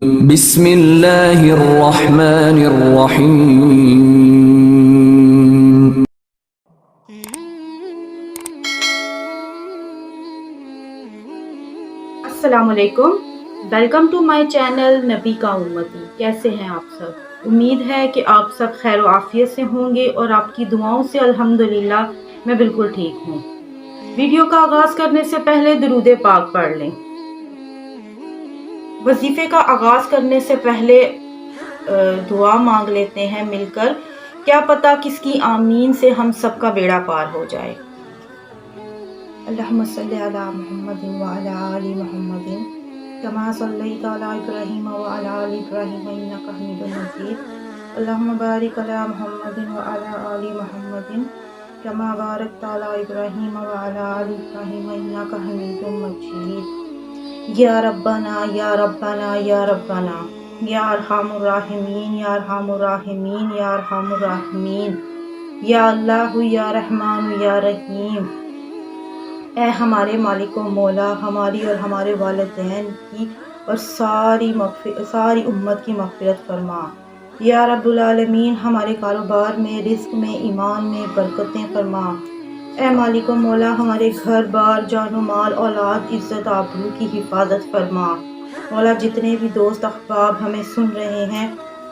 بسم اللہ الرحمن الرحیم۔ السلام علیکم، ویلکم ٹو مائی چینل نبی کا امتی۔ کیسے ہیں آپ سب؟ امید ہے کہ آپ سب خیر و عافیت سے ہوں گے اور آپ کی دعاؤں سے الحمدللہ میں بالکل ٹھیک ہوں۔ ویڈیو کا آغاز کرنے سے پہلے درود پاک پڑھ لیں۔ وظیفے کا آغاز کرنے سے پہلے دعا مانگ لیتے ہیں مل کر، کیا پتہ کس کی آمین سے ہم سب کا بیڑا پار ہو جائے۔ اللہم صلی علی محمد وعلی آل محمد کما صلیت علی ابراہیم وعلی آل ابراہیم انک حمید مجید۔ اللہم بارک علی محمد وعلی آل محمد کما بارکت علی ابراہیم وعلی آل ابراہیم انک حمید مجید۔ یا ربنا یا ربنا یا ربنا یا ارحم الراحمین یا ارحم الراحمین یا ارحم الراحمین یا اللہ یا رحمان یا رحیم۔ اے ہمارے مالک و مولا، ہماری اور ہمارے والدین کی اور ساری امت کی مغفرت فرما۔ یا رب العالمین، ہمارے کاروبار میں، رزق میں، ایمان میں برکتیں فرما۔ اے مالک و مولا، ہمارے گھر بار، جان و مال، اولاد، عزت آبرو کی حفاظت فرما۔ مولا، جتنے بھی دوست احباب ہمیں سن رہے ہیں،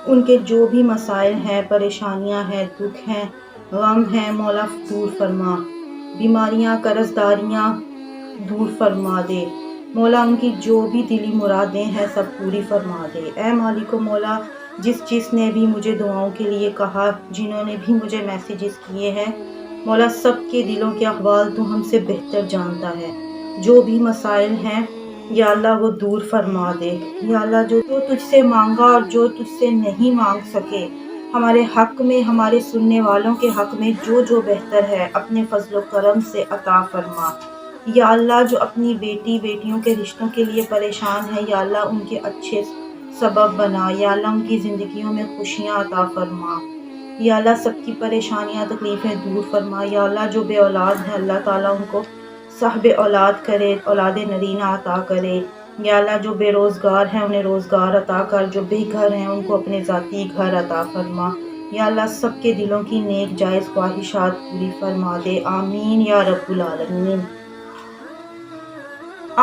ان کے جو بھی مسائل ہیں، پریشانیاں ہیں، دکھ ہیں، غم ہیں، مولا دور فرما۔ بیماریاں، قرض داریاں دور فرما دے۔ مولا، ان کی جو بھی دلی مرادیں ہیں سب پوری فرما دے۔ اے مالک و مولا، جس نے بھی مجھے دعاؤں کے لیے کہا، جنہوں نے بھی مجھے میسیجز کیے ہیں، مولا سب کے دلوں کے احوال تو ہم سے بہتر جانتا ہے۔ جو بھی مسائل ہیں یا اللہ وہ دور فرما دے۔ یا اللہ، جو تجھ سے مانگا اور جو تجھ سے نہیں مانگ سکے، ہمارے حق میں، ہمارے سننے والوں کے حق میں جو بہتر ہے اپنے فضل و کرم سے عطا فرما۔ یا اللہ، جو اپنی بیٹیوں کے رشتوں کے لیے پریشان ہے، یا اللہ ان کے اچھے سبب بنا۔ یا اللہ ان کی زندگیوں میں خوشیاں عطا فرما۔ یا اللہ سب کی پریشانیاں، تکلیفیں دور فرما۔ یا اللہ جو بے اولاد ہیں، اللہ تعالیٰ ان کو صاحب اولاد کرے، اولاد نرینہ عطا کرے۔ یا اللہ جو بے روزگار ہیں انہیں روزگار عطا کر، جو بے گھر ہیں ان کو اپنے ذاتی گھر عطا فرما۔ یا اللہ سب کے دلوں کی نیک جائز خواہشات پوری فرما دے۔ آمین یا رب العالمین۔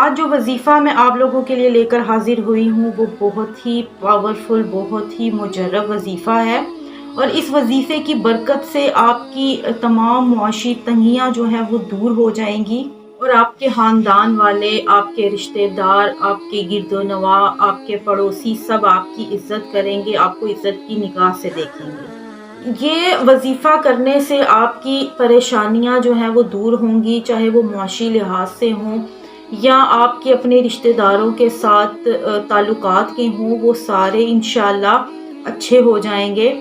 آج جو وظیفہ میں آپ لوگوں کے لیے لے کر حاضر ہوئی ہوں وہ بہت ہی پاورفل، بہت ہی مجرب وظیفہ ہے، اور اس وظیفے کی برکت سے آپ کی تمام معاشی تنگیاں جو ہیں وہ دور ہو جائیں گی، اور آپ کے خاندان والے، آپ کے رشتہ دار، آپ کے گرد و نواح، آپ کے پڑوسی سب آپ کی عزت کریں گے، آپ کو عزت کی نگاہ سے دیکھیں گے۔ یہ وظیفہ کرنے سے آپ کی پریشانیاں جو ہیں وہ دور ہوں گی، چاہے وہ معاشی لحاظ سے ہوں یا آپ کے اپنے رشتہ داروں کے ساتھ تعلقات کے ہوں، وہ سارے انشاءاللہ اچھے ہو جائیں گے۔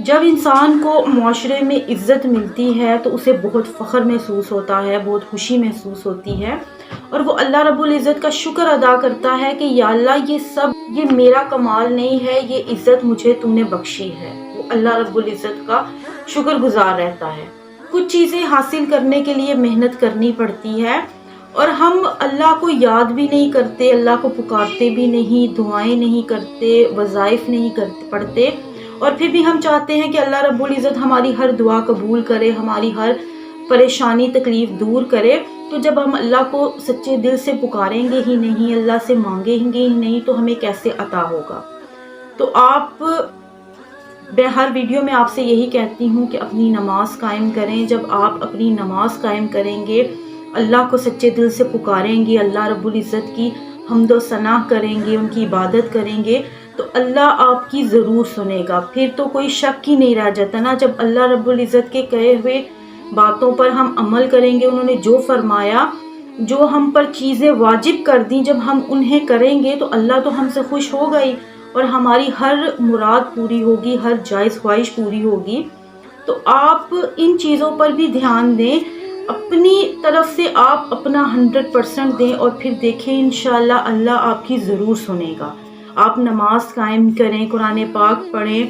جب انسان کو معاشرے میں عزت ملتی ہے تو اسے بہت فخر محسوس ہوتا ہے، بہت خوشی محسوس ہوتی ہے، اور وہ اللہ رب العزت کا شکر ادا کرتا ہے کہ یا اللہ یہ میرا کمال نہیں ہے، یہ عزت مجھے تو نے بخشی ہے۔ وہ اللہ رب العزت کا شکر گزار رہتا ہے۔ کچھ چیزیں حاصل کرنے کے لیے محنت کرنی پڑتی ہے، اور ہم اللہ کو یاد بھی نہیں کرتے، اللہ کو پکارتے بھی نہیں، دعائیں نہیں کرتے، وظائف نہیں پڑھتے، اور پھر بھی ہم چاہتے ہیں کہ اللہ رب العزت ہماری ہر دعا قبول کرے، ہماری ہر پریشانی تکلیف دور کرے۔ تو جب ہم اللہ کو سچے دل سے پکاریں گے ہی نہیں، اللہ سے مانگیں گے ہی نہیں، تو ہمیں کیسے عطا ہوگا؟ تو میں ہر ویڈیو میں آپ سے یہی کہتی ہوں کہ اپنی نماز قائم کریں۔ جب آپ اپنی نماز قائم کریں گے، اللہ کو سچے دل سے پکاریں گے، اللہ رب العزت کی حمد و ثنا کریں گے، ان کی عبادت کریں گے، تو اللہ آپ کی ضرور سنے گا۔ پھر تو کوئی شک ہی نہیں رہ جاتا نا، جب اللہ رب العزت کے کہے ہوئے باتوں پر ہم عمل کریں گے، انہوں نے جو فرمایا، جو ہم پر چیزیں واجب کر دیں، جب ہم انہیں کریں گے تو اللہ تو ہم سے خوش ہوگا ہی، اور ہماری ہر مراد پوری ہوگی، ہر جائز خواہش پوری ہوگی۔ تو آپ ان چیزوں پر بھی دھیان دیں، اپنی طرف سے آپ اپنا 100% دیں، اور پھر دیکھیں انشاءاللہ اللہ آپ کی ضرور سنے گا۔ آپ نماز قائم کریں، قرآن پاک پڑھیں،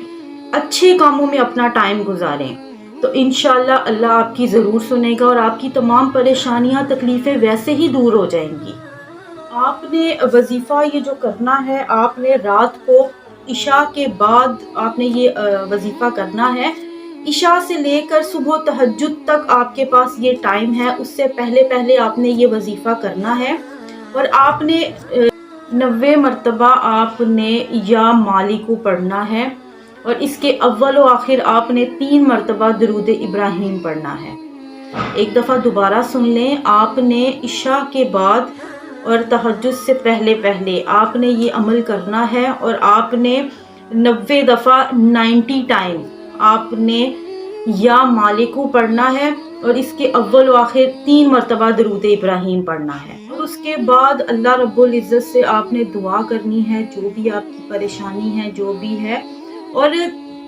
اچھے کاموں میں اپنا ٹائم گزاریں، تو انشاءاللہ اللہ آپ کی ضرور سنے گا، اور آپ کی تمام پریشانیاں تکلیفیں ویسے ہی دور ہو جائیں گی۔ آپ نے وظیفہ یہ جو کرنا ہے، آپ نے رات کو عشاء کے بعد آپ نے یہ وظیفہ کرنا ہے۔ عشاء سے لے کر صبح تہجد تک آپ کے پاس یہ ٹائم ہے، اس سے پہلے پہلے آپ نے یہ وظیفہ کرنا ہے، اور آپ نے 90 مرتبہ آپ نے یا مالکو پڑھنا ہے، اور اس کے اول و آخر آپ نے 3 مرتبہ درود ابراہیم پڑھنا ہے۔ ایک دفعہ دوبارہ سن لیں، آپ نے عشاء کے بعد اور تہجد سے پہلے پہلے آپ نے یہ عمل کرنا ہے، اور آپ نے 90 دفعہ 90 ٹائم آپ نے یا مالکو پڑھنا ہے، اور اس کے اول و آخر 3 مرتبہ درود ابراہیم پڑھنا ہے۔ اور اس کے بعد اللہ رب العزت سے آپ نے دعا کرنی ہے، جو بھی آپ کی پریشانی ہے، جو بھی ہے، اور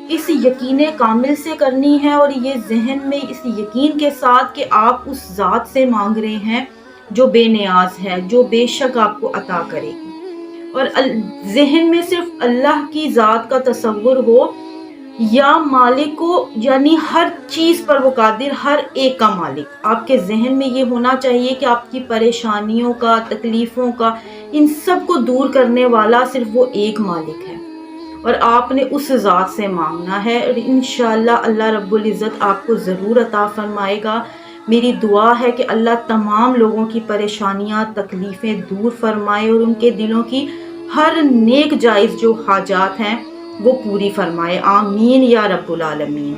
اس یقین کامل سے کرنی ہے، اور یہ ذہن میں اس یقین کے ساتھ کہ آپ اس ذات سے مانگ رہے ہیں جو بے نیاز ہے، جو بے شک آپ کو عطا کرے گی، اور ذہن میں صرف اللہ کی ذات کا تصور ہو، یا مالک کو، یعنی ہر چیز پر وہ قادر، ہر ایک کا مالک۔ آپ کے ذہن میں یہ ہونا چاہیے کہ آپ کی پریشانیوں کا، تکلیفوں کا، ان سب کو دور کرنے والا صرف وہ ایک مالک ہے، اور آپ نے اس ذات سے مانگنا ہے، اور انشاءاللہ اللہ رب العزت آپ کو ضرور عطا فرمائے گا۔ میری دعا ہے کہ اللہ تمام لوگوں کی پریشانیاں، تکلیفیں دور فرمائے، اور ان کے دلوں کی ہر نیک جائز جو حاجات ہیں وہ پوری فرمائے، آمین یا رب العالمین۔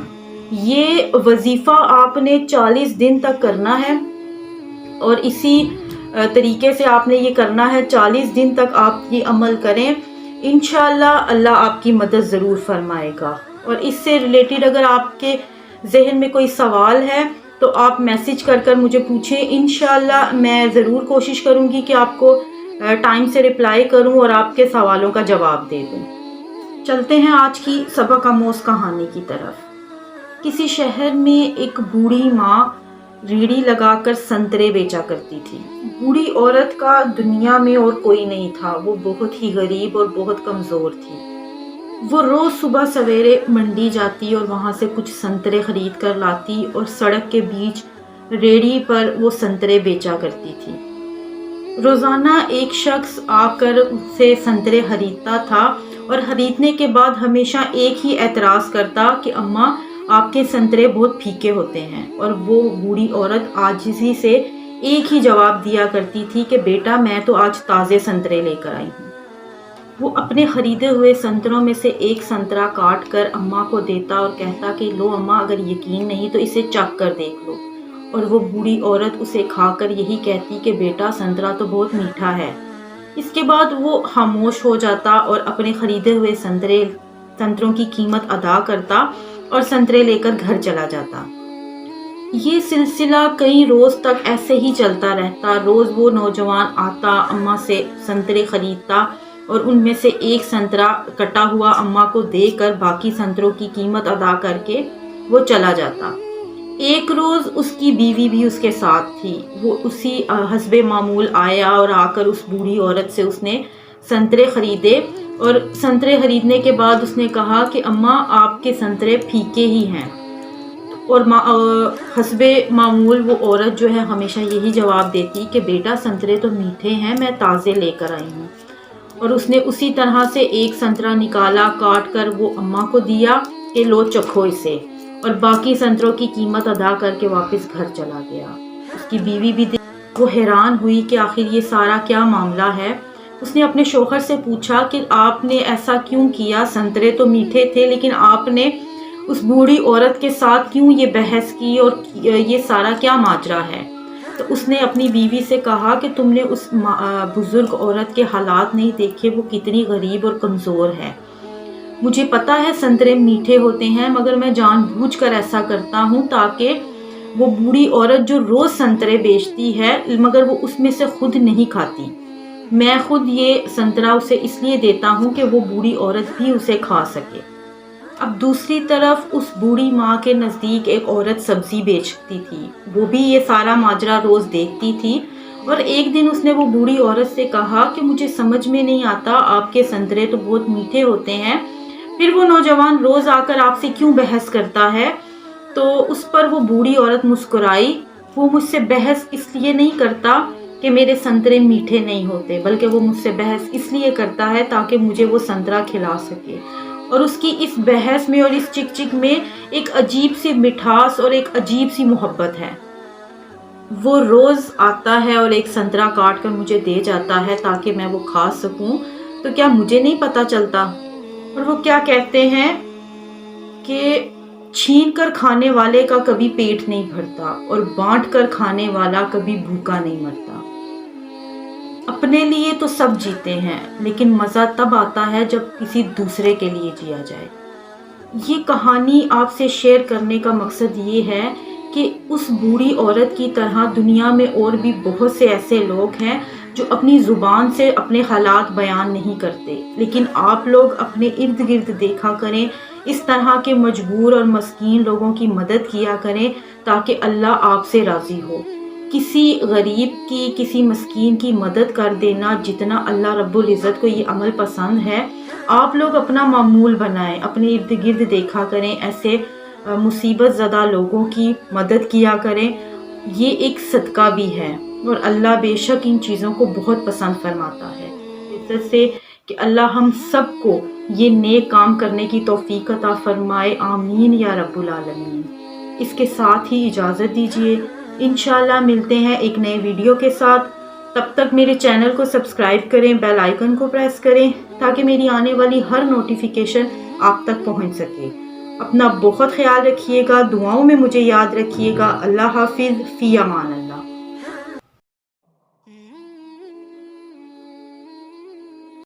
یہ وظیفہ آپ نے 40 دن تک کرنا ہے، اور اسی طریقے سے آپ نے یہ کرنا ہے، 40 دن تک آپ یہ عمل کریں، انشاءاللہ اللہ آپ کی مدد ضرور فرمائے گا۔ اور اس سے ریلیٹڈ اگر آپ کے ذہن میں کوئی سوال ہے تو آپ میسج کر کر مجھے پوچھیں، انشاءاللہ میں ضرور کوشش کروں گی کہ آپ کو ٹائم سے رپلائی کروں اور آپ کے سوالوں کا جواب دے دوں۔ چلتے ہیں آج کی سبق آموز کہانی کی طرف۔ کسی شہر میں ایک بوڑھی ماں ریڑھی لگا کر سنترے بیچا کرتی تھی۔ بوڑھی عورت کا دنیا میں اور کوئی نہیں تھا، وہ بہت ہی غریب اور بہت کمزور تھی۔ وہ روز صبح سویرے منڈی جاتی اور وہاں سے کچھ سنترے خرید کر لاتی، اور سڑک کے بیچ ریڑھی پر وہ سنترے بیچا کرتی تھی۔ روزانہ ایک شخص آ کر اس سے سنترے خریدتا تھا، اور خریدنے کے بعد ہمیشہ ایک ہی اعتراض کرتا کہ اماں آپ کے سنترے بہت پھیکے ہوتے ہیں، اور وہ بوڑھی عورت عاجزی سے ایک ہی جواب دیا کرتی تھی کہ بیٹا میں تو آج تازے سنترے لے کر آئی ہوں۔ وہ اپنے خریدے ہوئے سنتروں میں سے ایک سنترا کاٹ کر اماں کو دیتا اور کہتا کہ لو اماں، اگر یقین نہیں تو اسے چکھ کر دیکھ لو، اور وہ بوڑھی عورت اسے کھا کر یہی کہتی کہ بیٹا سنترا تو بہت میٹھا ہے۔ اس کے بعد وہ خاموش ہو جاتا اور اپنے خریدے ہوئے سنتروں کی قیمت ادا کرتا اور سنترے لے کر گھر چلا جاتا۔ یہ سلسلہ کئی روز تک ایسے ہی چلتا رہتا۔ روز وہ نوجوان آتا، اماں سے سنترے خریدتا، اور ان میں سے ایک سنترا کٹا ہوا اماں کو دے کر باقی سنتروں کی قیمت ادا کر کے وہ چلا جاتا۔ ایک روز اس کی بیوی بھی اس کے ساتھ تھی۔ وہ اسی حسب معمول آیا اور آ کر اس بوڑھی عورت سے اس نے سنترے خریدے، اور سنترے خریدنے کے بعد اس نے کہا کہ اماں آپ کے سنترے پھیکے ہی ہیں، اور حسب معمول وہ عورت جو ہے ہمیشہ یہی جواب دیتی کہ بیٹا سنترے تو میٹھے ہیں، میں تازے لے کر آئی ہوں۔ اور اس نے اسی طرح سے ایک سنترا نکالا، کاٹ کر وہ اماں کو دیا کہ لو چکھو اسے، اور باقی سنتروں کی قیمت ادا کر کے واپس گھر چلا گیا۔ اس کی بیوی بھی وہ حیران ہوئی کہ آخر یہ سارا کیا معاملہ ہے۔ اس نے اپنے شوہر سے پوچھا کہ آپ نے ایسا کیوں کیا؟ سنترے تو میٹھے تھے، لیکن آپ نے اس بوڑھی عورت کے ساتھ کیوں یہ بحث کی، اور یہ سارا کیا ماجرا ہے؟ تو اس نے اپنی بیوی سے کہا کہ تم نے اس بزرگ عورت کے حالات نہیں دیکھے، وہ کتنی غریب اور کمزور ہے۔ مجھے پتا ہے سنترے میٹھے ہوتے ہیں، مگر میں جان بوجھ کر ایسا کرتا ہوں تاکہ وہ بوڑھی عورت جو روز سنترے بیچتی ہے مگر وہ اس میں سے خود نہیں کھاتی، میں خود یہ سنترا اسے اس لیے دیتا ہوں کہ وہ بوڑھی عورت بھی اسے کھا سکے۔ اب دوسری طرف اس بوڑھی ماں کے نزدیک ایک عورت سبزی بیچتی تھی، وہ بھی یہ سارا ماجرا روز دیکھتی تھی، اور ایک دن اس نے وہ بوڑھی عورت سے کہا کہ مجھے سمجھ میں نہیں آتا، آپ کے سنترے تو بہت میٹھے ہوتے ہیں، پھر وہ نوجوان روز آ کر آپ سے کیوں بحث کرتا ہے؟ تو اس پر وہ بوڑھی عورت مسکرائی، وہ مجھ سے بحث اس لیے نہیں کرتا کہ میرے سنترے میٹھے نہیں ہوتے، بلکہ وہ مجھ سے بحث اس لیے کرتا ہے تاکہ مجھے وہ سنترا کھلا سکے۔ اور اس کی اس بحث میں اور اس چک چک میں ایک عجیب سی مٹھاس اور ایک عجیب سی محبت ہے۔ وہ روز آتا ہے اور ایک سنترا کاٹ کر مجھے دے جاتا ہے تاکہ میں وہ کھا سکوں، تو کیا مجھے نہیں پتا چلتا؟ اور وہ کیا کہتے ہیں کہ چھین کر کھانے والے کا کبھی پیٹ نہیں بھرتا اور بانٹ کر کھانے والا کبھی بھوکا نہیں مرتا۔ اپنے لیے تو سب جیتے ہیں، لیکن مزہ تب آتا ہے جب کسی دوسرے کے لیے جیا جائے۔ یہ کہانی آپ سے شیئر کرنے کا مقصد یہ ہے کہ اس بوڑھی عورت کی طرح دنیا میں اور بھی بہت سے ایسے لوگ ہیں جو اپنی زبان سے اپنے حالات بیان نہیں کرتے، لیکن آپ لوگ اپنے ارد گرد دیکھا کریں، اس طرح کے مجبور اور مسکین لوگوں کی مدد کیا کریں تاکہ اللہ آپ سے راضی ہو۔ کسی غریب کی، کسی مسکین کی مدد کر دینا جتنا اللہ رب العزت کو یہ عمل پسند ہے، آپ لوگ اپنا معمول بنائیں، اپنے ارد گرد دیکھا کریں، ایسے مصیبت زدہ لوگوں کی مدد کیا کریں۔ یہ ایک صدقہ بھی ہے اور اللہ بے شک ان چیزوں کو بہت پسند فرماتا ہے۔ عزت سے کہ اللہ ہم سب کو یہ نیک کام کرنے کی توفیق عطا فرمائے، آمین یا رب العالمین۔ اس کے ساتھ ہی اجازت دیجیے، انشاءاللہ ملتے ہیں ایک نئے ویڈیو کے ساتھ۔ تب تک میرے چینل کو سبسکرائب کریں، بیل آئیکن کو پریس کریں تاکہ میری آنے والی ہر نوٹیفیکیشن آپ تک پہنچ سکے۔ اپنا بہت خیال رکھیے گا، دعاؤں میں مجھے یاد رکھیے گا۔ اللہ حافظ، فی امان اللہ۔